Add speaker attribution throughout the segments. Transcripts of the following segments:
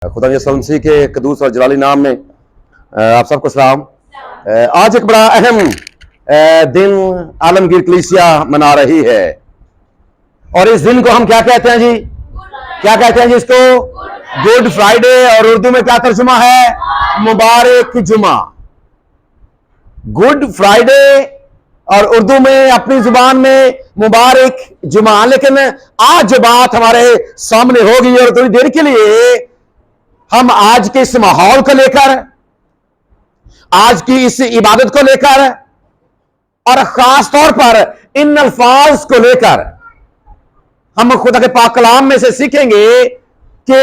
Speaker 1: खुदा यसुमसीह के कदूस और जलाली नाम में आप सबको सलाम। आज एक बड़ा अहम दिन आलमगीर कलीसिया मना रही है और इस दिन को हम क्या कहते हैं जी? क्या कहते हैं जी इसको? Good Friday. और उर्दू में क्या तर्जुमा है? मुबारक जुमा। गुड फ्राइडे और उर्दू में अपनी जुबान में मुबारक जुमा। लेकिन आज जो बात हमारे सामने होगी और थोड़ी देर के लिए हम आज के इस माहौल को लेकर, आज की इस इबादत को लेकर और खास तौर पर इन अल्फाज को लेकर हम खुदा के पाक कलाम में से सीखेंगे कि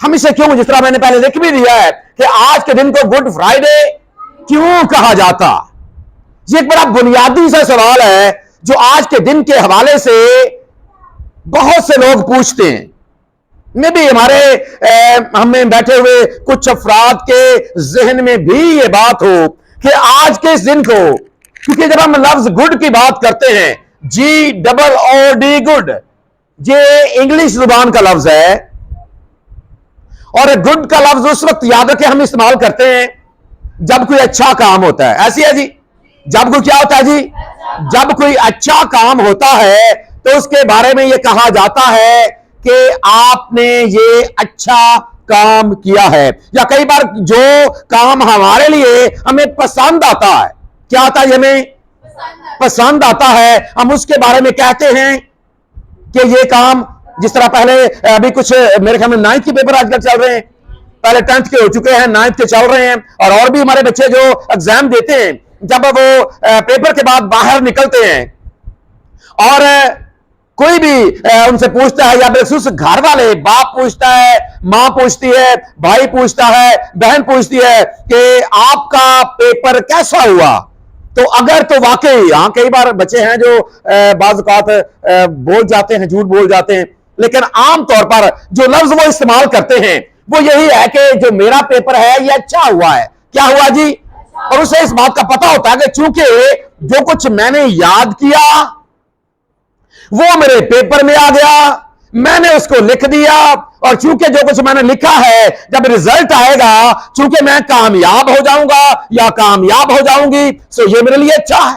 Speaker 1: हम इसे क्यों, जिस तरह मैंने पहले लिख भी दिया है कि आज के दिन को गुड फ्राइडे क्यों कहा जाता। ये एक बड़ा बुनियादी सा सवाल है जो आज के दिन के हवाले से बहुत से लोग पूछते हैं। में भी हमें बैठे हुए कुछ अफराद के जहन में भी ये बात हो कि आज के इस दिन को, क्योंकि जब हम लफ्ज गुड की बात करते हैं, GOOD गुड, ये इंग्लिश जुबान का लफ्ज है और गुड का लफ्ज उस वक्त याद रखें हम इस्तेमाल करते हैं जब कोई अच्छा काम होता है। ऐसी है जी? जब कोई क्या होता है जी? जब कोई अच्छा काम होता है तो उसके बारे में यह कहा जाता है कि आपने ये अच्छा काम किया है। या कई बार जो काम हमारे लिए हमें पसंद आता है, क्या आता है? हमें पसंद आता है, हम उसके बारे में कहते हैं कि ये काम, जिस तरह पहले अभी कुछ मेरे ख्याल में 9th के पेपर आजकल चल रहे हैं, पहले 10th के हो चुके हैं, 9th के चल रहे हैं और भी हमारे बच्चे जो एग्जाम देते हैं, जब वो पेपर के बाद बाहर निकलते हैं और कोई भी उनसे पूछता है, या बेखसूस घर वाले, बाप पूछता है, मां पूछती है, भाई पूछता है, बहन पूछती है कि आपका पेपर कैसा हुआ, तो अगर तो वाकई, हाँ कई बार बच्चे हैं जो बाज़ औक़ात बोल जाते हैं, झूठ बोल जाते हैं, लेकिन आम तौर पर जो लफ्ज वो इस्तेमाल करते हैं वो यही है कि जो मेरा पेपर है ये अच्छा हुआ है। क्या हुआ जी? और उसे इस बात का पता होता है कि चूंकि जो कुछ मैंने याद किया वो मेरे पेपर में आ गया, मैंने उसको लिख दिया और चूंकि जो कुछ मैंने लिखा है जब रिजल्ट आएगा, चूंकि मैं कामयाब हो जाऊंगा या कामयाब हो जाऊंगी, तो ये मेरे लिए अच्छा है,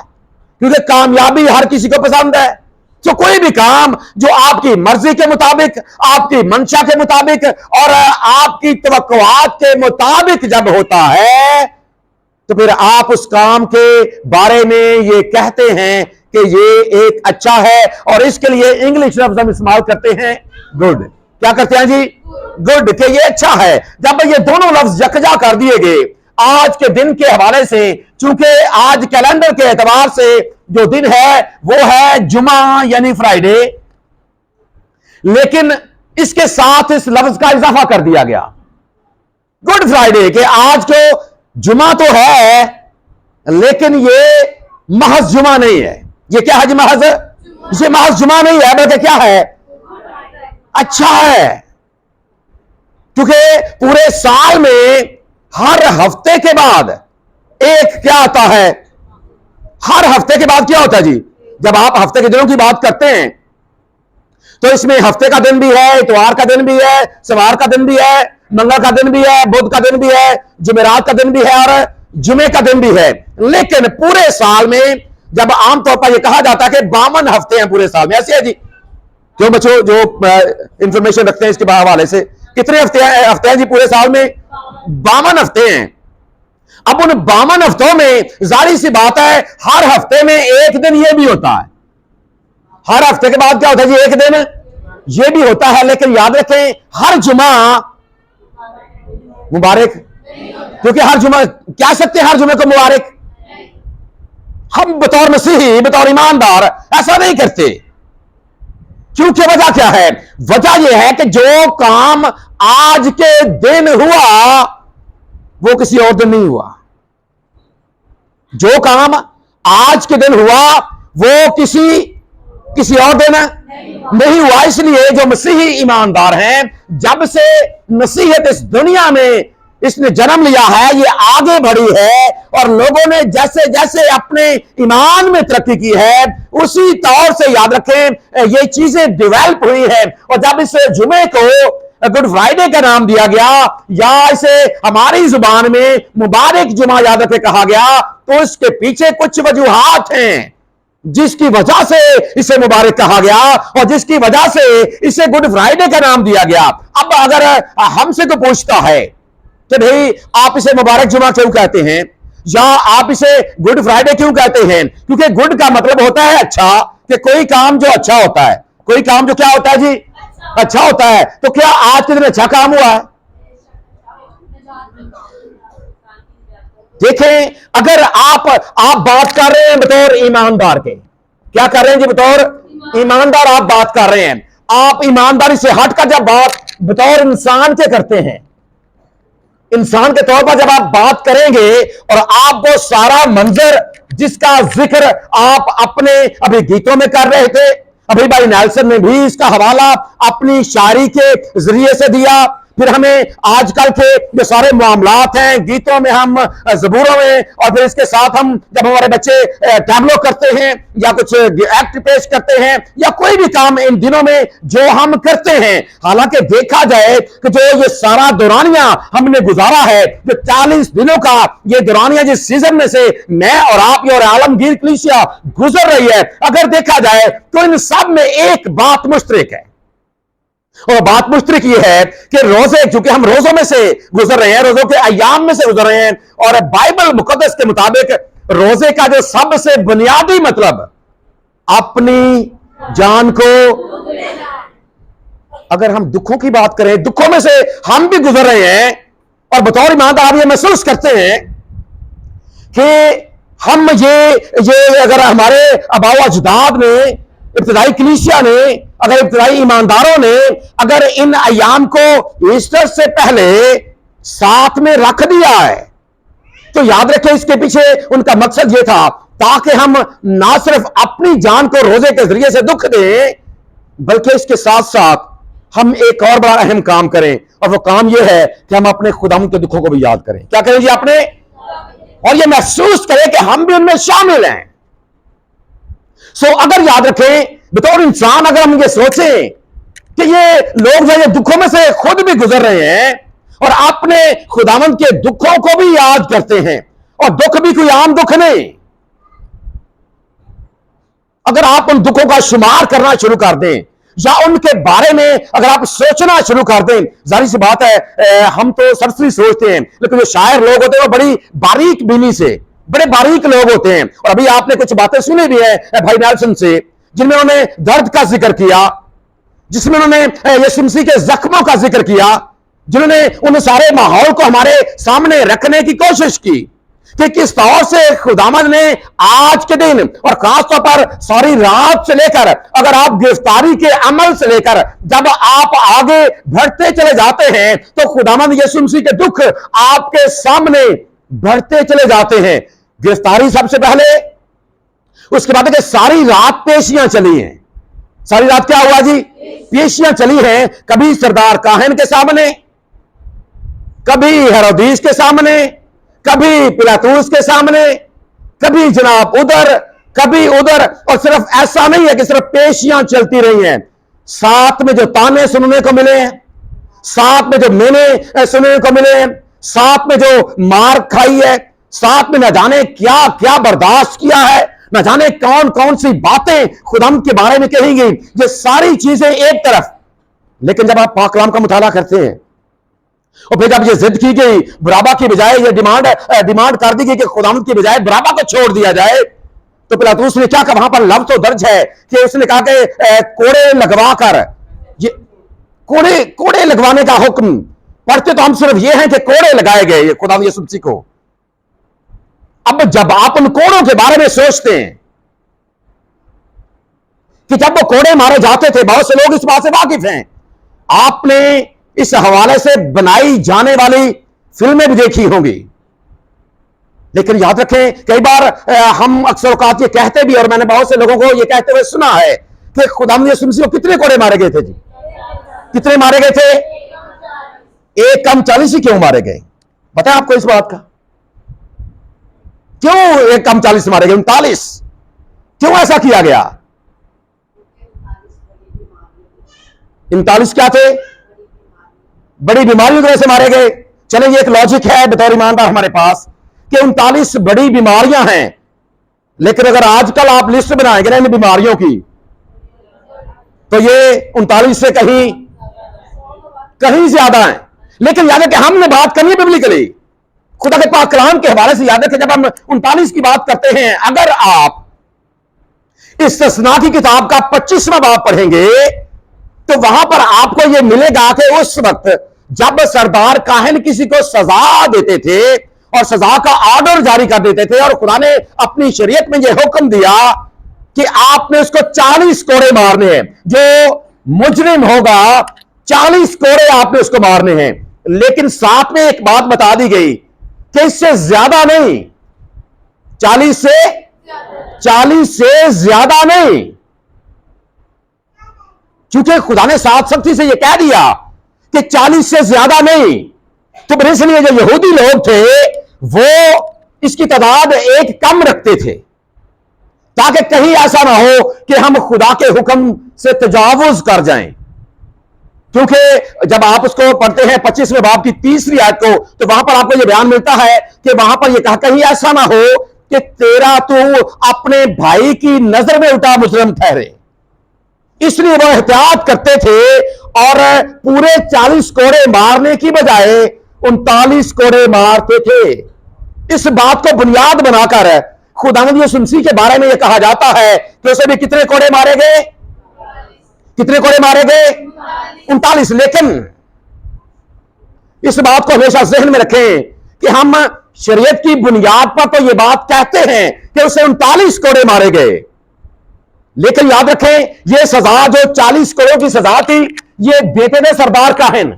Speaker 1: क्योंकि कामयाबी हर किसी को पसंद है। तो कोई भी काम जो आपकी मर्जी के मुताबिक, आपकी मंशा के मुताबिक और आपकी तवक्कुआत के मुताबिक जब होता है तो फिर आप उस काम के बारे में ये कहते हैं कि ये एक अच्छा है, और इसके लिए इंग्लिश लफ्ज हम इस्तेमाल करते हैं गुड। क्या करते हैं जी? गुड, कि ये अच्छा है। जब ये दोनों लफ्ज यकजा कर दिए गए आज के दिन के हवाले से, चूंकि आज कैलेंडर के एतबार से जो दिन है वो है जुमा यानी फ्राइडे, लेकिन इसके साथ इस लफ्ज का इजाफा कर दिया गया गुड फ्राइडे, कि आज को जुमा तो है लेकिन ये महज जुमा नहीं है। ये क्या है जी? महज, ये महज जुमा नहीं है, बल्कि क्या है? अच्छा है, क्योंकि पूरे साल में हर हफ्ते के बाद एक क्या आता है? हर हफ्ते के बाद क्या होता है जी? जब आप हफ्ते के दिनों की बात करते हैं तो इसमें हफ्ते का दिन भी है, इतवार का दिन भी है, सवार का दिन भी है, मंगल का दिन भी है, बुध का दिन भी है, जुमेरात का दिन भी है और जुमे का दिन भी है। लेकिन पूरे साल में जब आमतौर पर यह कहा जाता है कि 52 हफ्ते हैं पूरे साल में। ऐसे है जी? क्यों बच्चों जो इंफॉर्मेशन रखते हैं इसके हवाले से, कितने हफ्ते हैं जी पूरे साल में? 52 हफ्ते हैं। अब उन 52 हफ्तों में जाहिर सी बात है हर हफ्ते में एक दिन यह भी होता है, हर हफ्ते के बाद क्या होता है जी? एक दिन यह भी होता है। लेकिन याद रखें हर जुमा मुबारक, क्योंकि हर जुमा क्या सकते हैं हर जुमे को मुबारक? हम बतौर मसीही, बतौर ईमानदार ऐसा नहीं करते। क्योंकि वजह क्या है? वजह यह है कि जो काम आज के दिन हुआ वो किसी और दिन नहीं हुआ। जो काम आज के दिन हुआ वो किसी और दिन नहीं हुआ। इसलिए जो मसीही ईमानदार हैं, जब से मसीहत इस दुनिया में इसने जन्म लिया है, ये आगे बढ़ी है और लोगों ने जैसे जैसे अपने ईमान में तरक्की की है उसी तौर से याद रखें ये चीजें डेवलप हुई है। और जब इस जुमे को गुड फ्राइडे का नाम दिया गया, या इसे हमारी जुबान में मुबारक जुमा याद रखे कहा गया, तो इसके पीछे कुछ वजूहात हैं जिसकी वजह से इसे मुबारक कहा गया और जिसकी वजह से इसे गुड फ्राइडे का नाम दिया गया। अब अगर हमसे तो पूछता है कि भाई आप इसे मुबारक जुमा क्यों कहते हैं, या आप इसे गुड फ्राइडे क्यों कहते हैं, क्योंकि गुड का मतलब होता है अच्छा, कि कोई काम जो अच्छा होता है, कोई काम जो क्या होता है जी, अच्छा होता है। तो क्या आज के दिन अच्छा काम हुआ है? देखें, अगर आप बात कर रहे हैं बतौर ईमानदार के, क्या कर रहे हैं जी, बतौर ईमानदार आप बात कर रहे हैं, आप ईमानदारी से हटकर जब बात बतौर इंसान के करते हैं, इंसान के तौर पर जब आप बात करेंगे और आप वो सारा मंजर जिसका जिक्र आप अपने अभी गीतों में कर रहे थे, अभी भाई नेल्सन ने भी इसका हवाला अपनी शायरी के जरिए से दिया, फिर हमें आजकल के जो सारे मामलात हैं गीतों में, हम ज़बूरों में, और फिर इसके साथ हम जब हमारे बच्चे टैबलो करते हैं या कुछ एक्ट पेश करते हैं या कोई भी काम इन दिनों में जो हम करते हैं, हालांकि देखा जाए कि जो ये सारा दौरानिया हमने गुजारा है, जो 40 दिनों का ये दौरानिया जिस सीजन में से मैं और आप और आलमगीर कलीसिया गुजर रही है, अगर देखा जाए तो इन सब में एक बात मुश्तरक है, और बात मुश्तरक ये है कि रोजे, चूंकि हम रोजों में से गुजर रहे हैं, रोजों के अयाम में से गुजर रहे हैं, और बाइबल मुकद्दस के मुताबिक रोजे का जो सबसे बुनियादी मतलब अपनी जान को, अगर हम दुखों की बात करें, दुखों में से हम भी गुजर रहे हैं, और बतौर ईमानदार ये महसूस करते हैं कि हम ये अगर हमारे आबाओ अजदाद ने, इब्तिदाई कलीसिया ने, अगर इब्तिदाई ईमानदारों ने अगर इन अयाम को ईस्टर से पहले साथ में रख दिया है, तो याद रखें इसके पीछे उनका मकसद यह था ताकि हम ना सिर्फ अपनी जान को रोजे के जरिए से दुख दें, बल्कि इसके साथ साथ हम एक और बड़ा अहम काम करें, और वो काम यह है कि हम अपने खुदावंद के दुखों को भी याद करें। क्या करें जी? अपने, और ये महसूस करें कि हम भी उनमें शामिल हैं। अगर याद रखें, बतौर इंसान अगर हम ये सोचें कि ये लोग जो ये दुखों में से खुद भी गुजर रहे हैं और अपने खुदावंद के दुखों को भी याद करते हैं, और दुख भी कोई आम दुख नहीं, अगर आप उन दुखों का शुमार करना शुरू कर दें या उनके बारे में अगर आप सोचना शुरू कर दें, जाहिर सी बात है हम तो सरसरी सोचते हैं, लेकिन जो शायर लोग होते हैं वो बड़ी बारीक बीनी से, बड़े बारीक लोग होते हैं। और अभी आपने कुछ बातें सुनी भी है भाई नेल्सन से, जिनमें उन्होंने दर्द का जिक्र किया, जिसमें उन्होंने यीशु मसीह के जख्मों का जिक्र किया, जिन्होंने उन सारे माहौल को हमारे सामने रखने की कोशिश की कि किस तौर से खुदावंद ने आज के दिन और खासतौर पर सारी रात से लेकर, अगर आप गिरफ्तारी के अमल से लेकर जब आप आगे बढ़ते चले जाते हैं, तो खुदावंद यीशु मसीह के दुख आपके सामने बढ़ते चले जाते हैं। गिरफ्तारी सबसे पहले, उसके बाद के सारी रात पेशियां चली हैं। सारी रात क्या हुआ जी? पेशियां चली हैं, कभी सरदार काहन के सामने, कभी हेरोदीस के सामने, कभी पिलातूस के सामने, कभी जनाब उधर, कभी उधर। और सिर्फ ऐसा नहीं है कि सिर्फ पेशियां चलती रही हैं, साथ में जो ताने सुनने को मिले हैं, साथ में जो मेने सुनने को मिले हैं, साथ में जो मार खाई है, साथ में न जाने क्या क्या बर्दाश्त किया है, न जाने कौन कौन सी बातें खुदाम के बारे में कहेंगी, ये सारी चीजें एक तरफ। लेकिन जब आप पाक कलाम का मुताला करते हैं और फिर जब ये जिद की गई बराबा की बजाय, ये डिमांड कर दी गई कि खुदाम की बजाय बराबा को छोड़ दिया जाए, तो पिलातूस ने क्या कहा? वहां पर लफ्ज तो दर्ज है कि उसने कहा कि कोड़े लगवा कर, ये कोड़े लगवाने का हुक्म पढ़ते तो हम सिर्फ ये हैं कि कोड़े लगाए गए ये खुदा यीशु मसीह को। अब जब आप उन कोड़ों के बारे में सोचते हैं कि जब वो कोड़े मारे जाते थे, बहुत से लोग इस बात से वाकिफ हैं, आपने इस हवाले से बनाई जाने वाली फिल्में भी देखी होंगी। लेकिन याद रखें, कई बार हम अक्सर औकात ये कहते भी, और मैंने बहुत से लोगों को ये कहते हुए सुना है कि खुदावंद यीशु मसीह को कितने कोड़े मारे गए थे जी? कितने मारे गए थे? 1 कम 40 ही क्यों मारे गए? बताएं आपको इस बात का, क्यों 1 कम 40 मारे गए? 39 क्यों ऐसा किया गया? 39 क्या थे? बड़ी बीमारियों की वजह से मारे गए। चले, ये एक लॉजिक है बतौर ईमानदार हमारे पास कि 39 बड़ी बीमारियां हैं, लेकिन अगर आजकल आप लिस्ट बनाएंगे ना इन बीमारियों की, तो ये 39 से कहीं कहीं ज्यादा है। लेकिन याद है कि हमने बात करनी है बिब्लिकली, खुदा के पाक कलाम के हवाले से। याद है कि जब हम 39 की बात करते हैं, अगर आप इस्तिस्ना की किताब का 25वां बाब पढ़ेंगे तो वहां पर आपको यह मिलेगा कि उस वक्त जब सरदार काहिन किसी को सजा देते थे और सजा का ऑर्डर जारी कर देते थे, और खुदा ने अपनी शरीयत में यह हुक्म दिया कि आपने उसको 40 कोड़े मारने हैं, जो मुजरिम होगा 40 कोड़े आपने उसको मारने हैं। लेकिन साथ में एक बात बता दी गई कि इससे ज्यादा नहीं, 40 से ज्यादा नहीं, क्योंकि खुदा ने साफ सख्ती से यह कह दिया कि 40 से ज्यादा नहीं। तो इसलिए जो यहूदी लोग थे वो इसकी तादाद एक कम रखते थे, ताकि कहीं ऐसा ना हो कि हम खुदा के हुक्म से तजावुज कर जाएं। क्योंकि जब आप उसको पढ़ते हैं 25वें बाब की 3री आयत को, तो वहां पर आपको यह बयान मिलता है कि वहां पर यह कहा कहीं ऐसा ना हो कि तेरा तू अपने भाई की नजर में उल्टा मुजरिम ठहरे। इसलिए वो एहतियात करते थे और पूरे 40 कोड़े मारने की बजाय 39 कोड़े मारते थे। इस बात को बुनियाद बनाकर खुदावंद यीशु मसीह के बारे में यह कहा जाता है कि उसे भी कितने कोड़े मारे गए? कितने कोड़े मारे गए? 39। लेकिन इस बात को हमेशा जहन में रखें कि हम शरीयत की बुनियाद पर तो यह बात कहते हैं कि उसे 39 कोड़े मारे गए, लेकिन याद रखें यह सजा जो 40 कोड़ों की सजा थी, यह देते थे सरदार काहिन,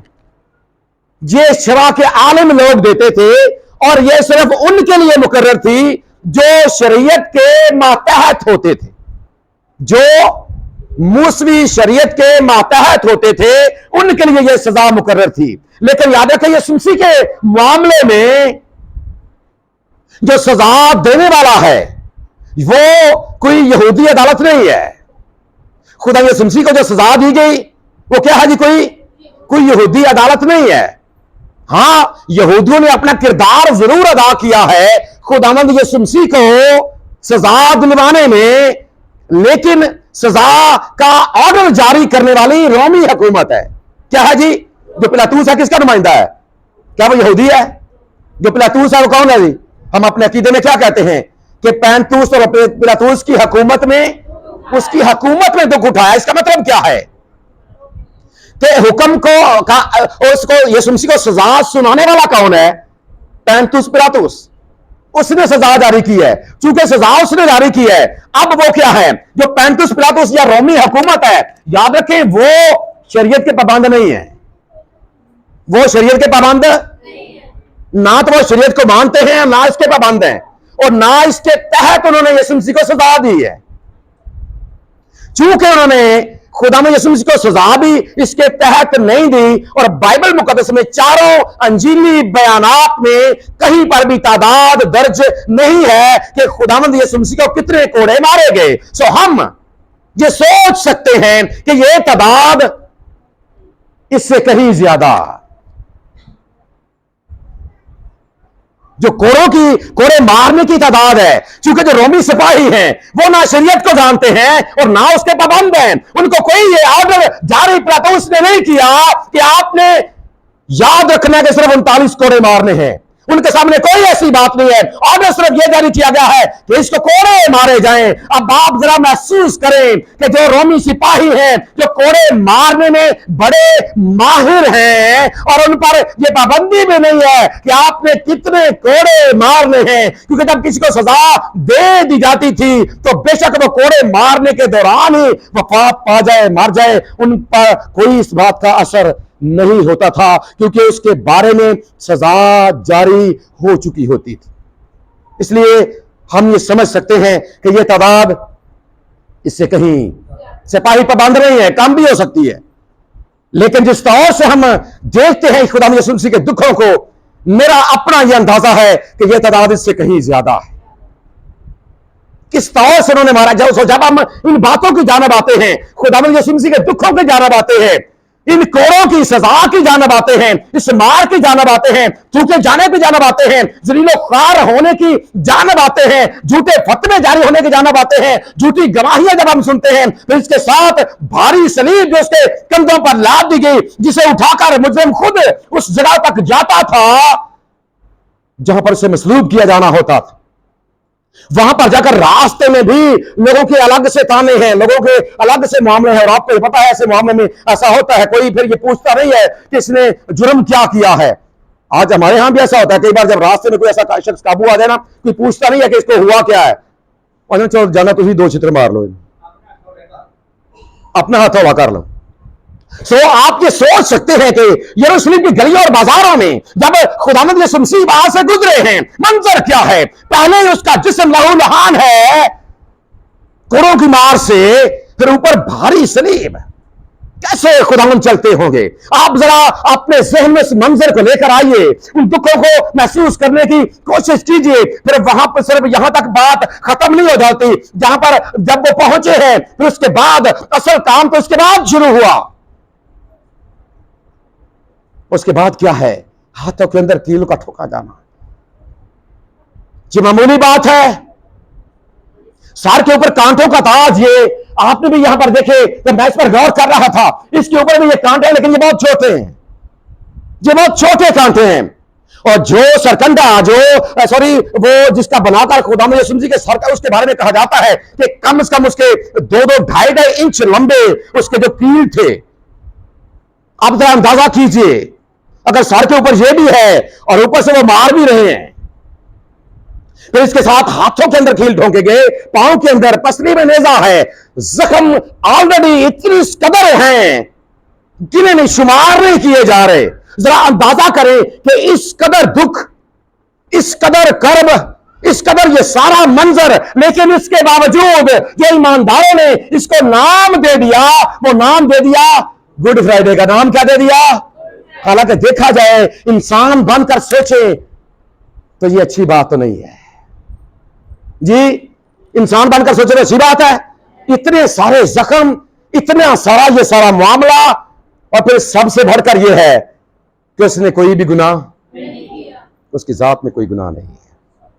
Speaker 1: ये शरा के आलिम लोग देते थे, और यह सिर्फ उनके लिए मुकर्रर थी जो शरीयत के मातहत होते थे, जो मूसवी शरीयत के मातहत होते थे, उनके लिए यह सजा मुकर्रर थी। लेकिन याद रखें यीशु मसीह के मामले में जो सजा देने वाला है वो कोई यहूदी अदालत नहीं है। खुदा यीशु मसीह को जो सजा दी गई वो क्या है जी? कोई यहूदी अदालत नहीं है। हां, यहूदियों ने अपना किरदार जरूर अदा किया है खुदावंद यीशु मसीह को सजा दिलवाने में, लेकिन सजा का ऑर्डर जारी करने वाली रोमी हुकूमत है। क्या है जी? जो पिलातूस है किसका नुमाइंदा है? क्या वो यहूदी है? जो पिलातूस है वो कौन है जी? हम अपने अकीदे में क्या कहते हैं कि पैंतूस और पिलातूस की हुकूमत में, उसकी हुकूमत में दुख उठाया। इसका मतलब क्या है कि हुक्म को उसको यीशु मसीह को सजा सुनाने वाला कौन है? पैंतूस पिलातूस। उसने सजा जारी की है। चूंकि सजा उसने जारी की है, अब वो क्या है? जो पैंतूस पिलातूस या रोमी हुकूमत है, याद रखें वो शरीयत के पाबंद नहीं है। वो शरीयत के पाबंद ना तो वो शरीयत को मानते हैं, ना इसके पाबंद हैं, और ना इसके तहत उन्होंने यीशु मसीह को सजा दी है। चूंकि उन्होंने खुदा में यीशु मसीह को सजा भी इसके तहत नहीं दी, और बाइबल मुकद्दस में चारों अंजीली बयानात में कहीं पर भी तादाद दर्ज नहीं है कि खुदावंद यीशु मसीह को कितने कोड़े मारे गए। सो हम ये सोच सकते हैं कि यह तादाद इससे कहीं ज्यादा, जो कोड़े मारने की तादाद है, क्योंकि जो रोमी सिपाही हैं वो ना शरीयत को जानते हैं और ना उसके पाबंद हैं। उनको कोई ये ऑर्डर जारी पिलातूस ने नहीं किया कि आपने याद रखना है कि सिर्फ 39 कोड़े मारने हैं। उनके सामने कोई ऐसी बात नहीं है। ऑर्डर सिर्फ यह जारी किया गया है कि इसको कोड़े मारे जाएं। अब आप जरा महसूस करें कि जो रोमी सिपाही हैं, जो कोड़े मारने में बड़े माहिर हैं, और उन पर यह पाबंदी भी नहीं है कि आपने कितने कोड़े मारने हैं, क्योंकि जब किसी को सजा दे दी जाती थी तो बेशक वो कोड़े मारने के दौरान ही वफात पा जाए, मर जाए, उन पर कोई इस बात का असर नहीं होता था, क्योंकि उसके बारे में सजा जारी हो चुकी होती थी। इसलिए हम ये समझ सकते हैं कि यह तादाद इससे कहीं सिपाही पाबंद नहीं है, कम भी हो सकती है। लेकिन जिस तौर से हम देखते हैं खुदा यीशु मसीह के दुखों को, मेरा अपना यह अंदाजा है कि यह तादाद इससे कहीं ज्यादा है। किस तौर से उन्होंने मारा। जब हम इन बातों की जानब आते हैं, खुदा यीशु मसीह के दुखों की जानब आते हैं, इन कोड़ों की सजा की जानब आते हैं, इस मार की जानब आते हैं, थूके जाने की जानब आते हैं, जलीलो ख्वार होने की जानब आते हैं, झूठे फतवे जारी होने की जानब आते हैं, झूठी गवाहियां जब हम सुनते हैं, तो इसके साथ भारी सलीब जो उसके कंधों पर लाद दी गई, जिसे उठाकर मुजरिम खुद उस जगह तक जाता था जहां पर उसे मसलूब किया जाना होता था। वहां पर जाकर रास्ते में भी लोगों के अलग से ताने हैं, लोगों के अलग से मामले हैं, और आपको पता है ऐसे मामले में ऐसा होता है, कोई फिर ये पूछता नहीं है कि इसने जुर्म क्या किया है। आज हमारे यहां भी ऐसा होता है, कई बार जब रास्ते में कोई ऐसा शख्स काबू आ जाए ना, कोई पूछता नहीं है कि इसको हुआ क्या है, और चलो जाना तुम 2 चित्र मार लो, अपना हाथ हवा कर लो। आप ये सोच सकते हैं कि यरूशलेम की गलियों और बाजारों में जब खुदावंद यीशु मसीह वहां से गुजरे हैं, मंजर क्या है। पहले उसका जिस्म लहू लहान है कोड़ों की मार से, फिर ऊपर भारी सलीब। कैसे खुदावंद चलते होंगे। आप जरा अपने जहन में इस मंजर को लेकर आइए, उन दुखों को महसूस करने की कोशिश कीजिए। फिर वहां पर सिर्फ यहां तक बात खत्म नहीं हो जाती, जहां पर जब वो पहुंचे हैं, फिर उसके बाद असल काम तो उसके बाद शुरू हुआ। उसके बाद क्या है, हाथों के अंदर कील का ठोका जाना। जी मामूली बात है, सर के ऊपर कांटों का ताज। ये आपने भी यहां पर देखे, जब मैं इस पर गौर कर रहा था, इसके ऊपर भी ये कांटे हैं, लेकिन ये बहुत छोटे हैं, ये बहुत छोटे कांटे हैं। और जो सरकंडा, जो सॉरी वो जिसका बनाकर खुदावंद यीशु मसीह के सर का, उसके बारे में कहा जाता है कि कम से कम उसके 2-2, 2.5 इंच लंबे उसके जो कील थे। आप जरा अंदाजा कीजिए, अगर सर के ऊपर ये भी है और ऊपर से वो मार भी रहे हैं, फिर इसके साथ हाथों के अंदर कील ठोके गए, पांव के अंदर पसली में नेजा है, जख्म ऑलरेडी इतनी कदर हैं जिन्हें नहीं शुमार नहीं किए जा रहे। जरा अंदाजा करें कि इस कदर दुख, इस कदर कर्ब, इस कदर ये सारा मंजर, लेकिन इसके बावजूद ये ईमानदारों ने इसको नाम दे दिया। वो नाम दे दिया गुड फ्राइडे का। नाम क्या दे दिया? हालांकि देखा जाए, इंसान बनकर सोचे तो ये अच्छी बात तो नहीं है जी। इंसान बनकर सोचे तो अच्छी बात है। इतने सारे जख्म, इतना सारा ये सारा मामला, और फिर सबसे बढ़कर यह है कि उसने कोई भी गुनाह नहीं किया। उसकी जात में कोई गुनाह नहीं है,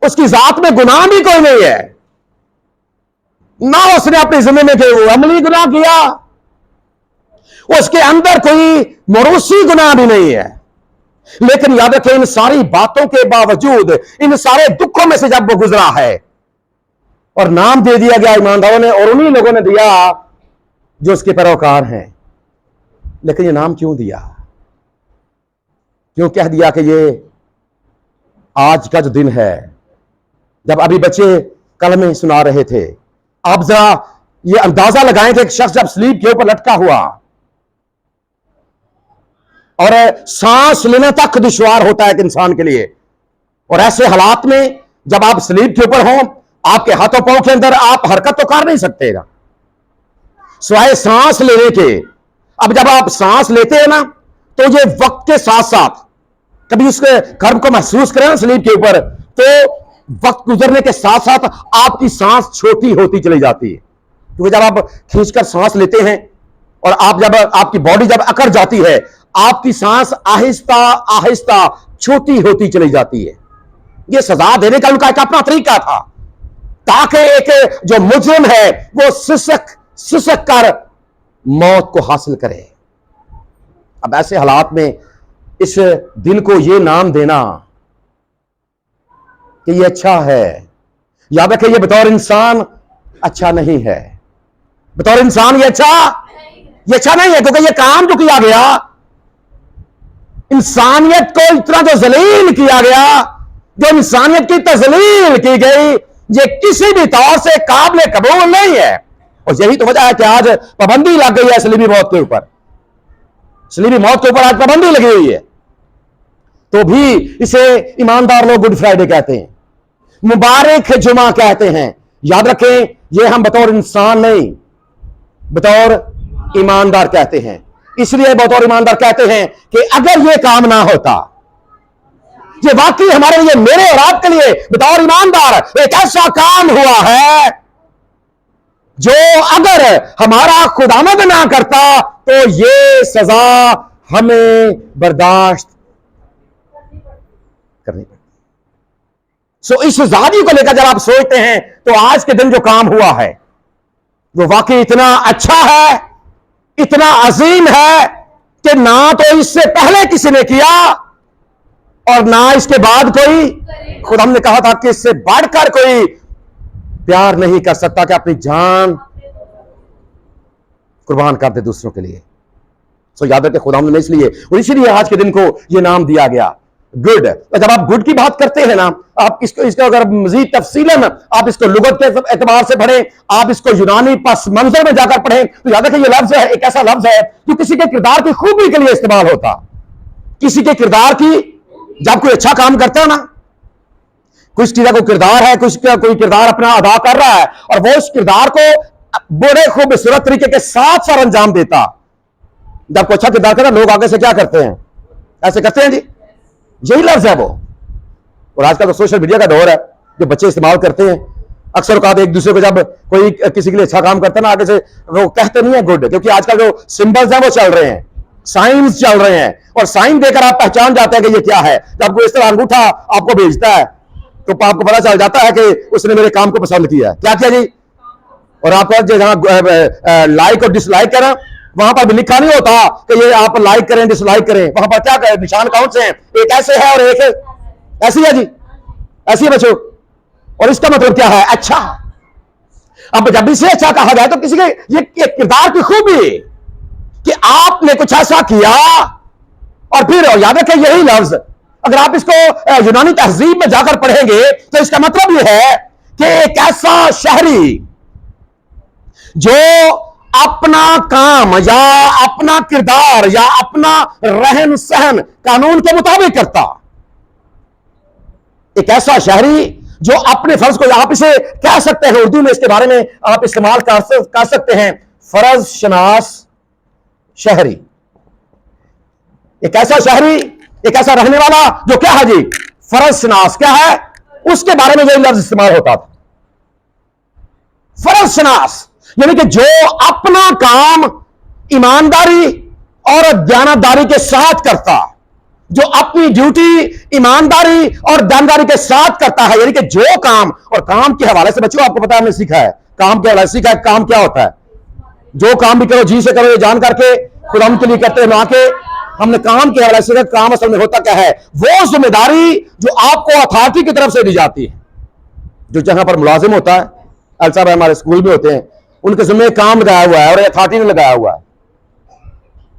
Speaker 1: उसकी जात में गुनाह भी कोई नहीं है। ना उसने अपनी जिंदगी में कोई अमली गुनाह किया, उसके अंदर कोई मरूसी गुनाह भी नहीं है। लेकिन याद रखें, इन सारी बातों के बावजूद, इन सारे दुखों में से जब वो गुजरा है और नाम दे दिया गया ईमानदारों ने, और उन्हीं लोगों ने दिया जो उसके पैरोकार हैं। लेकिन ये नाम क्यों दिया? क्यों कह दिया कि ये आज का जो दिन है, जब अभी बच्चे कलमे सुना रहे थे। आप जरा ये अंदाजा लगाएं कि एक शख्स जब स्लीब के ऊपर लटका हुआ और सांस लेना तक दुश्वार होता है एक इंसान के लिए, और ऐसे हालात में जब आप स्लीब के ऊपर हो, आपके हाथों पांव के अंदर आप हरकत तो कर नहीं सकते ना, सिवाय सांस लेने के। अब जब आप सांस लेते हैं ना, तो ये वक्त के साथ साथ कभी उसके कर्म को महसूस करें ना स्लीब के ऊपर, तो वक्त गुजरने के साथ साथ आपकी सांस छोटी होती चली जाती है। क्योंकि जब आप खींचकर सांस लेते हैं और आप जब आपकी बॉडी जब अकड़ जाती है, आपकी सांस आहिस्ता आहिस्ता छोटी होती चली जाती है। यह सजा देने का उनका एक अपना तरीका था, ताकि एक जो मुजरिम है वो सिसक कर मौत को हासिल करे। अब ऐसे हालात में इस दिन को यह नाम देना कि ये अच्छा है, याद रखें, ये बतौर इंसान अच्छा नहीं है। बतौर इंसान ये अच्छा नहीं है, क्योंकि ये काम जो किया गया, इंसानियत को इतना जो जलील किया गया, जो इंसानियत की तजलील की गई, ये किसी भी तौर से काबिल कबूल नहीं है। और यही तो वजह है कि आज पाबंदी लग गई है सलीबी मौत के ऊपर। सलीबी मौत के ऊपर आज पाबंदी लगी हुई है, तो भी इसे ईमानदार लोग गुड फ्राइडे कहते हैं, मुबारक जुमा कहते हैं। याद रखें, ये हम बतौर इंसान नहीं, बतौर ईमानदार कहते हैं। इसलिए बतौर ईमानदार कहते हैं कि अगर ये काम ना होता, ये वाकई हमारे लिए, मेरे और आपके लिए बतौर ईमानदार एक ऐसा काम हुआ है जो अगर हमारा खुदावंद ना करता तो ये सजा हमें बर्दाश्त करनी पड़ती। सो इस आजादी को लेकर जब आप सोचते हैं तो आज के दिन जो काम हुआ है वो वाकई इतना अच्छा है, इतना अजीम है कि ना तो इससे पहले किसी ने किया और ना इसके बाद कोई। खुद हमने कहा था कि इससे बढ़कर कोई प्यार नहीं कर सकता कि अपनी जान कुर्बान कर दे दूसरों के लिए। सो याद रखें, खुदा हमने इसलिए और इसीलिए आज के दिन को यह नाम दिया गया गुड। तो जब आप गुड की बात करते हैं ना, आप इसको अगर मजीद तफसीलन आप इसको लुगत के एतबार से पढ़ें, आप इसको यूनानी पस मंजर में जाकर पढ़ें, तो याद रखें ये लफ्ज है, एक ऐसा लफ्ज है जो किसी के किरदार की खूबी के लिए इस्तेमाल होता। किसी के किरदार की, जब कोई अच्छा काम करता है ना, कुछ चीज़ का किरदार है, कुछ का कोई किरदार अपना अदा कर रहा है और वो उस किरदार को बड़े खूबसूरत तरीके के साथ सर अंजाम देता। जब कोई अच्छा किरदार करता, लोग आगे से क्या करते हैं, ऐसे करते हैं जी, यही लफ्ज है वो। और आजकल तो सोशल मीडिया का दौर है जो बच्चे इस्तेमाल करते हैं। अक्सर औकात एक दूसरे को जब कोई किसी के लिए अच्छा काम करता है ना, आगे से वो कहते नहीं है गुड, क्योंकि आजकल जो सिंबल्स हैं वो चल रहे हैं, साइंस चल रहे हैं, और साइन देकर आप पहचान जाते हैं कि ये क्या है। जब कोई इस तरह अंगूठा आपको भेजता है तो आपको पता चल जाता है कि उसने मेरे काम को पसंद किया है। क्या किया जी? और आपको जहां लाइक और डिसलाइक करें वहां पर भी लिखा नहीं होता कि ये आप लाइक करें डिसलाइक करें, वहां पर क्या करें, निशान कौन से हैं, एक ऐसे है और एक ऐसी है जी, ऐसी है बच्चों। और इसका मतलब क्या है? अच्छा। अब जब इसे अच्छा कहा जाए तो किसी के ये किरदार की खूबी कि आपने कुछ ऐसा किया। और फिर याद रखें यही लफ्ज अगर आप इसको यूनानी तहजीब में जाकर पढ़ेंगे तो इसका मतलब यह है कि एक ऐसा शहरी जो अपना काम या अपना किरदार या अपना रहन सहन कानून के मुताबिक करता, एक ऐसा शहरी जो अपने फर्ज को, आप इसे कह सकते हैं उर्दू में, इसके बारे में आप इस्तेमाल कर सकते हैं, फर्ज शनास शहरी। एक ऐसा शहरी, एक ऐसा रहने वाला जो क्या है जी, फर्ज शनास क्या है, उसके बारे में यही लफ्ज इस्तेमाल होता था, फर्ज शनास। यानी कि जो अपना काम ईमानदारी और दयानतदारी के साथ करता, जो अपनी ड्यूटी ईमानदारी और दयानतदारी के साथ करता है। यानी कि जो काम, और काम के हवाले से बच्चों आपको पता है, हमने सीखा है, काम के हवाले से सीखा है काम क्या होता है। जो काम भी करो जी से करो, ये जान करके खुदा के लिए करते हैं ना के, हमने काम के हवाले से काम असल में होता क्या है, वो जिम्मेदारी जो आपको अथॉरिटी की तरफ से दी जाती है। जो जहां पर मुलाजिम होता है, साहब हमारे स्कूल में होते हैं, उनके जिम्मे काम लगाया हुआ है और अथॉरिटी ने लगाया हुआ है।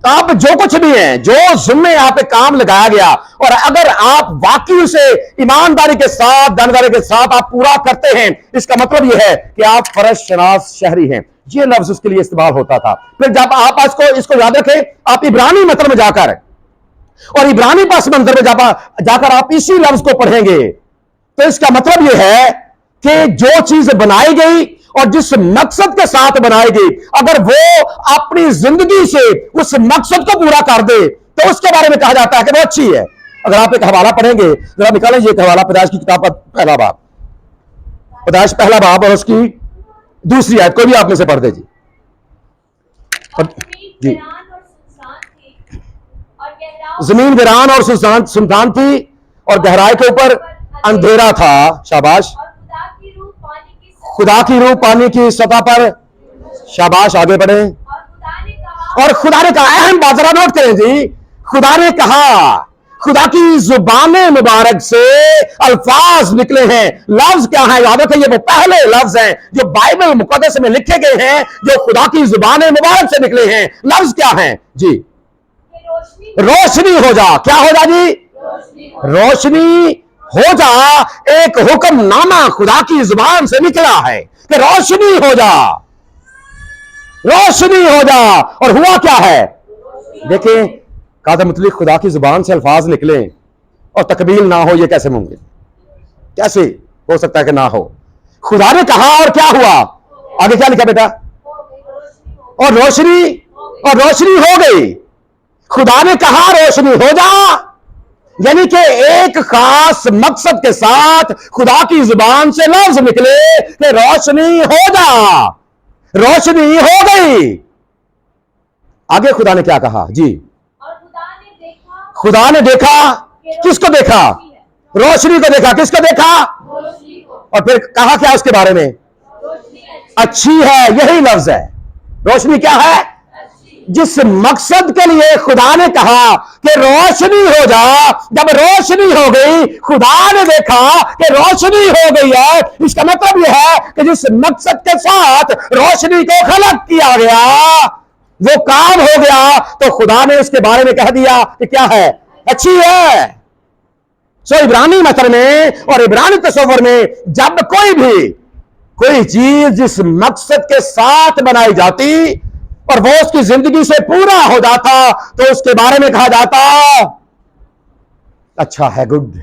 Speaker 1: आप जो कुछ भी हैं, जो जिम्मे आप पे काम लगाया गया, और अगर आप वाकई उसे ईमानदारी के साथ दयानतदारी के साथ आप पूरा करते हैं, इसका मतलब यह है कि आप फर्ज शनास शहरी हैं। ये लफ्ज उसके लिए इस्तेमाल होता था। फिर जब आप इसको याद रखें, आप इब्रानी मतलब में जाकर और इब्रानी पस मंजर में जाकर आप इसी लफ्ज को पढ़ेंगे तो इसका मतलब यह है कि जो चीज बनाई गई और जिस मकसद के साथ बनाई गई, अगर वो अपनी जिंदगी से उस मकसद को पूरा कर दे तो उसके बारे में कहा जाता है कि वो अच्छी है। अगर आप एक हवाला पढ़ेंगे, जरा निकालें ये हवाला पैदाइश की किताब का पहला बाब, पैदाइश पहला बाब और उसकी दूसरी आयत, कोई भी आप में से पढ़ दे जी। जी, जमीन वीरान और सुनसान थी और गहराई के ऊपर अंधेरा था। शाबाश। खुदा की रूह पानी की सतह पर। शाबाश, आगे बढ़े। और खुदा ने कहा, अहम बात जरा नोट करें जी, खुदा ने कहा, खुदा की जुबान मुबारक से अल्फाज निकले हैं। लफ्ज क्या है? याद रखें, ये वो पहले लफ्ज हैं जो बाइबल मुकद्दस में लिखे गए हैं, जो खुदा की जुबान मुबारक से निकले हैं। लफ्ज क्या हैं जी? रोशनी हो जा। क्या हो जा जी? रोशनी हो जा। एक हुक्मनामा खुदा की जुबान से निकला है कि रोशनी हो जा, रोशनी हो जा। और हुआ क्या है? देखें, कादा मुतलिक खुदा की जुबान से अल्फाज निकले और तकमील ना हो, यह कैसे मुमकिन, कैसे हो सकता है कि ना हो? खुदा ने कहा और क्या हुआ? आगे क्या लिखा बेटा? और रोशनी हो गई। खुदा ने कहा रोशनी हो जा, यानी कि एक खास मकसद के साथ खुदा की जुबान से लफ्ज निकले कि रोशनी हो जा। रोशनी हो गई। आगे खुदा ने क्या कहा जी?
Speaker 2: और
Speaker 1: खुदा ने देखा, किसको देखा? रोशनी को देखा। किसको देखा?
Speaker 2: रोशनी को।
Speaker 1: और फिर कहा क्या उसके बारे में?
Speaker 2: रोशनी
Speaker 1: अच्छी है। यही लफ्ज है। रोशनी क्या है?
Speaker 2: अच्छी।
Speaker 1: जिस मकसद के लिए खुदा ने कहा कि रोशनी हो जा, जब रोशनी हो गई, खुदा ने देखा कि रोशनी हो गई है, इसका मतलब यह है कि जिस मकसद के साथ रोशनी को खलक किया गया वो काम हो गया, तो खुदा ने उसके बारे में कह दिया कि क्या है? अच्छी है। सो इब्रानी मतन में और इब्रानी तस्वर में जब कोई चीज जिस मकसद के साथ बनाई जाती और वो उसकी जिंदगी से पूरा हो जाता, तो उसके बारे में कहा जाता अच्छा है, गुड।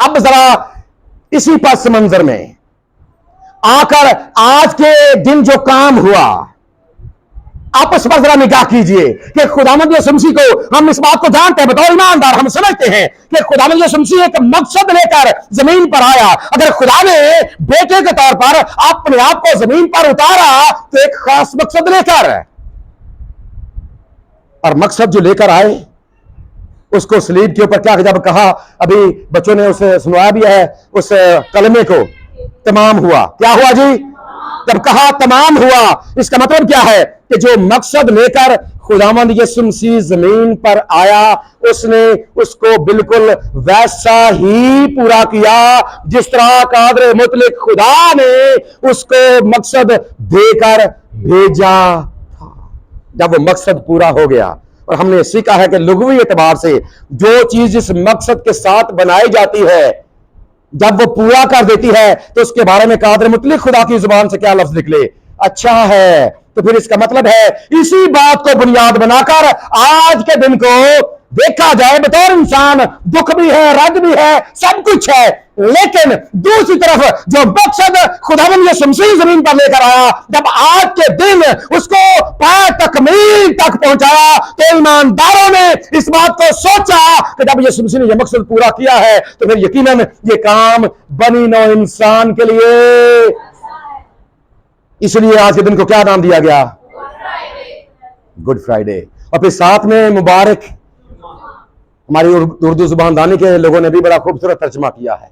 Speaker 1: अब जरा इसी पस मंजर में आकर आज के दिन जो काम हुआ, आप उस पर जरा निगाह कीजिए कि खुदावंद यीशु मसीह को हम इस बात को जानते हैं, बतौर ईमानदार हम समझते हैं कि खुदावंद यीशु मसीह एक मकसद लेकर जमीन पर आया। अगर खुदा ने बेटे के तौर पर अपने आप को जमीन पर उतारा तो एक खास मकसद लेकर, और मकसद जो लेकर आए उसको सलीब के ऊपर क्या जब कहा, अभी बच्चों ने उसे सुनवाया भी है, उस कलमे को तमाम हुआ। क्या हुआ जी? जब कहा तमाम हुआ, इसका मतलब क्या है कि जो मकसद लेकर खुदावंद यीशु मसीह जमीन पर आया, उसने उसको बिल्कुल वैसा ही पूरा किया जिस तरह कादर मुतलक खुदा ने उसको मकसद देकर भेजा था। जब वो मकसद पूरा हो गया, और हमने सीखा है कि लुग़वी एतबार से जो चीज जिस मकसद के साथ बनाई जाती है, जब वो पूरा कर देती है, तो उसके बारे में कादर मुतलक खुदा की जुबान से क्या लफ्ज निकले? अच्छा है। तो फिर इसका मतलब है इसी बात को बुनियाद बनाकर आज के दिन को देखा जाए, बतौर इंसान दुख भी है, रज भी है, सब कुछ है, लेकिन दूसरी तरफ जो मकसद खुदावंद यीशु मसीह जमीन पर लेकर आया, जब आज के दिन उसको पार तकमील तक पहुंचाया, तो ईमानदारों ने इस बात को सोचा कि जब यीशु मसीह ने यह मकसद पूरा किया है, तो फिर यकीनन ये काम बनी नौ इंसान के लिए। इसलिए आज के दिन को क्या नाम दिया गया? Good Friday. और फिर साथ में मुबारक। हमारी उर्दू जुबान दानी के लोगों ने भी बड़ा खूबसूरत तर्जमा किया है,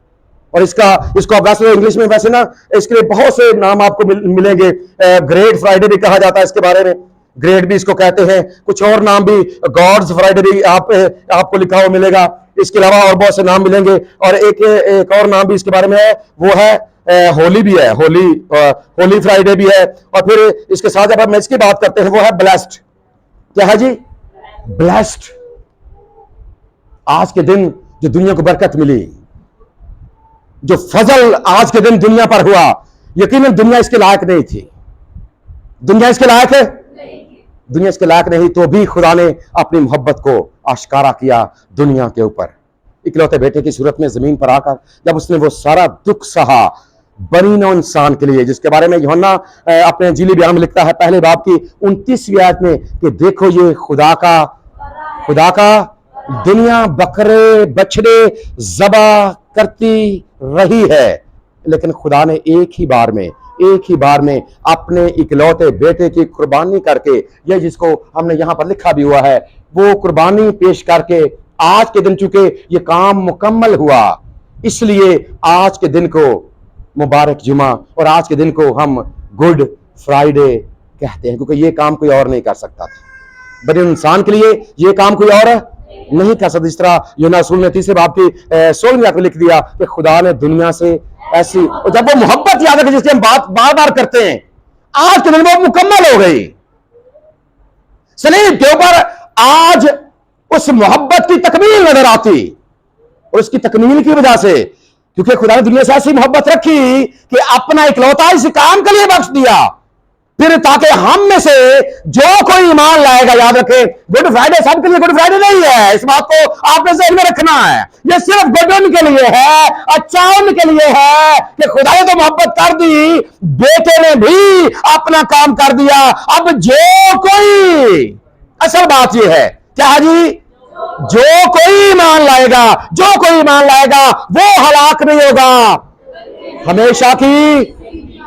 Speaker 1: और इसको वैसे इंग्लिश में वैसे ना इसके लिए बहुत से नाम आपको मिलेंगे। ग्रेट फ्राइडे भी कहा जाता है, इसके बारे में ग्रेट भी इसको कहते हैं, कुछ और नाम भी, गॉड्स फ्राइडे भी आपको लिखा हुआ मिलेगा। इसके अलावा और बहुत से नाम मिलेंगे, और एक और नाम भी इसके बारे में है, वो है होली भी है, होली फ्राइडे भी है। और फिर इसके साथ जब हम इसकी बात करते हैं, वो है ब्लेस्ड। क्या है जी? ब्लेस्ड। आज के दिन जो दुनिया को बरकत मिली, जो फजल आज के दिन दुनिया पर हुआ, यकीनन दुनिया इसके लायक नहीं थी। दुनिया इसके लायक है? दुनिया इसके लायक नहीं, तो भी खुदा ने अपनी मोहब्बत को आश्कारा किया दुनिया के ऊपर, इकलौते बेटे की सूरत में जमीन पर आकर, जब उसने वो सारा दुख सहा बनी नौ इंसान के लिए, जिसके बारे में यूहन्ना अपने इंजीली बयान में लिखता है पहले बाब की 29वीं आयत में कि देखो ये खुदा का दुनिया बकरे बछड़े ज़बा करती रही है, लेकिन खुदा ने एक ही बार में अपने इकलौते बेटे की कुर्बानी करके, यह जिसको हमने यहां पर लिखा भी हुआ है, वो कुर्बानी पेश करके आज के दिन चूंकि ये काम मुकम्मल हुआ, इसलिए आज के दिन को मुबारक जुमा और आज के दिन को हम गुड फ्राइडे कहते हैं, क्योंकि ये काम कोई और नहीं कर सकता था। बड़े इंसान के लिए ये काम कोई और नहीं कर सकता। इस तरह यूहन्ना रसूल ने 3 बाब की 16वीं आयत में लिख दिया कि खुदा ने दुनिया से ऐसी, और जब वो मोहब्बत याद है जिसकी हम बात बार बार करते हैं, आज के दिन वो मुकम्मल हो गई सलीब के ऊपर। आज उस मोहब्बत की तकमील नजर आती, और उसकी तकमील की वजह से, क्योंकि खुदा ने दुनिया से ऐसी मोहब्बत रखी कि अपना इकलौता इस काम के लिए बख्श दिया, फिर ताकि हम में से जो कोई ईमान लाएगा, याद रखें गुड फ्राइडे सबके लिए गुड फ्राइडे नहीं है, इस बात को आपने ज़हन में रखना है। ये सिर्फ गुड उनके लिए है, अच्छा उनके लिए है कि खुदा ने तो मोहब्बत कर दी, बेटे ने भी अपना काम कर दिया। अब जो कोई, असल बात यह है क्या है जी, जो कोई ईमान लाएगा वो हलाक नहीं होगा, हमेशा की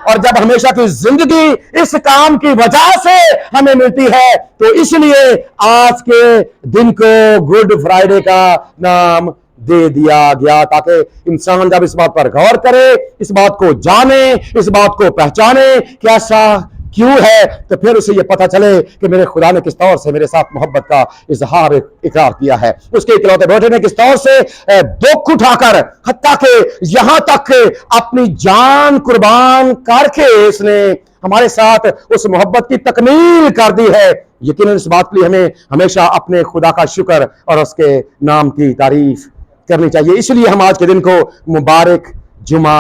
Speaker 1: और जब हमेशा की जिंदगी इस काम की वजह से हमें मिलती है, तो इसलिए आज के दिन को गुड फ्राइडे का नाम दे दिया गया, ताकि इंसान जब इस बात पर गौर करे, इस बात को जाने, इस बात को पहचाने कि ऐसा क्यों है, तो फिर उसे यह पता चले कि मेरे खुदा ने किस तौर से मेरे साथ मोहब्बत का इजहार इकरार किया है। उसके इकलौते बेटे ने किस तौर से दुख उठाकर, हत्ता के यहां तक अपनी जान कुर्बान करके इसने हमारे साथ उस मोहब्बत की तकमील कर दी है। यकीनन इस बात के लिए हमें हमेशा अपने खुदा का शुक्र और उसके नाम की तारीफ करनी चाहिए। इसलिए हम आज के दिन को मुबारक जुमा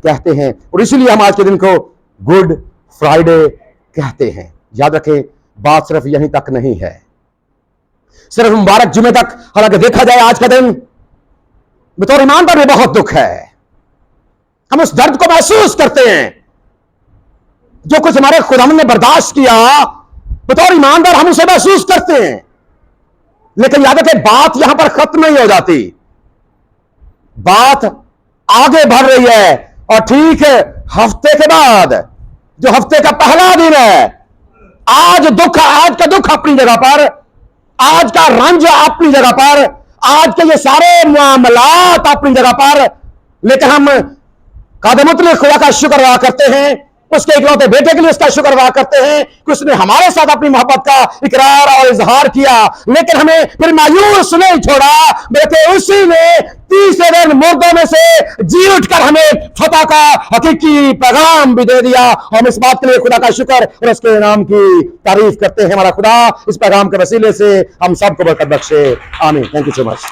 Speaker 1: कहते हैं और इसलिए हम आज के दिन को गुड फ्राइडे कहते हैं। याद रखें, बात सिर्फ यहीं तक नहीं है, सिर्फ मुबारक जुमे तक। हालांकि देखा जाए आज का दिन बतौर ईमानदार में बहुत दुख है। हम उस दर्द को महसूस करते हैं जो कुछ हमारे खुदावंद ने बर्दाश्त किया, बतौर ईमानदार हम उसे महसूस करते हैं। लेकिन याद रखें, बात यहां पर खत्म नहीं हो जाती, बात आगे बढ़ रही है। और ठीक है, हफ्ते के बाद जो हफ्ते का पहला दिन है, आज का दुख अपनी जगह पर, आज का रंज अपनी जगह पर, आज के ये सारे मामलात अपनी जगह पर, लेकिन हम कादमुतले खुदा का शुक्र अदा करते हैं, उसके इकलौते बेटे के लिए उसका शुक्र अदा करते हैं कि उसने हमारे साथ अपनी मोहब्बत का इकरार और इजहार किया। लेकिन हमें फिर मायूस नहीं छोड़ा, बल्कि उसी ने तीसरे दिन मुर्दों में से जी उठकर हमें फतह का हकीकी पैगाम भी दे दिया। हम इस बात के लिए खुदा का शुक्र और उसके नाम की तारीफ करते हैं। हमारा खुदा इस पैगाम के वसीले से हम सबको बरकत बख्शे। आमीन। Thank you so much.